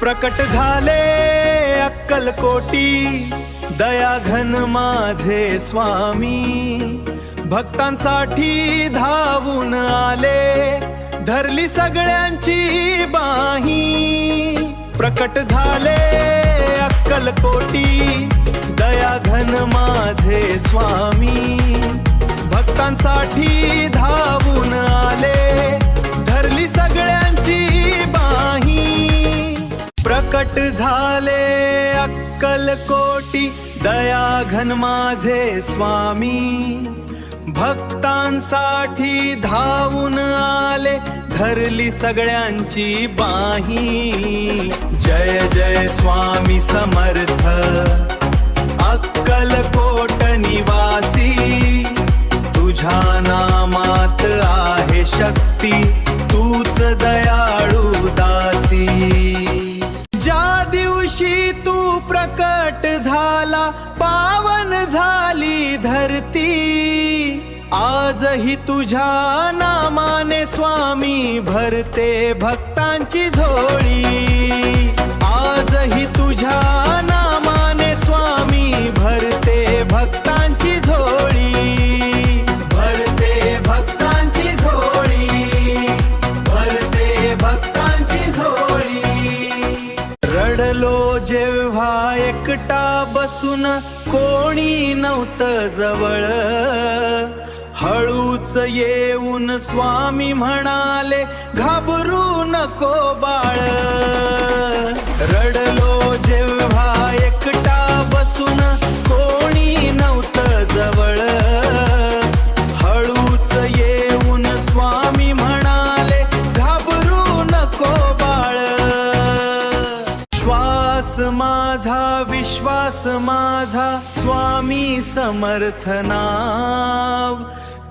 प्रकट झाले अक्कलकोटी, दया घन माझे स्वामी. भक्तांसाठी धावून आले, धरली सगळ्यांची बाही. प्रकट झाले अक्कलकोटी, दया घन माझे स्वामी. भक्तांसाठी धावून आले, धरली सगळ्यांची बाही. प्रकट झाले अक्कलकोटी, दया घन माझे स्वामी. भक्तांसाठी धावून आले, धरली सगळ्यांची बाही. जय जय स्वामी समर्थ अक्कलकोट निवासी. तुझ्या नामात आहे शक्ती, तूच दयाळू दासी. ज्या दिवशी तू प्रकट झाला, पावन झाली धरती. आजही तुझ्या नामाने स्वामी भरते भक्तांची झोळी. आजही तुझ्या नामाने स्वामी भरते भक्तांची झोळी. भरते भक्तांची झोळी, भरते भक्तांची झोळी. रडलो जेव्हा एकटा बसून, कोणी नव्हतं जवळ. हळूच येऊन स्वामी म्हणाले, घाबरू नको बाळ. रडलो जेव्हा एकटा बसून, कोणी नव्हतं जवळ. हळूच येऊन स्वामी म्हणाले, घाबरू नको बाळ. श्वास माझा विश्वास माझा, स्वामी समर्थ नाव.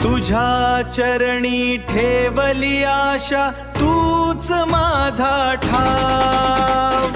तुझ्या चरणी ठेवली आशा, तूच माझा ठाव.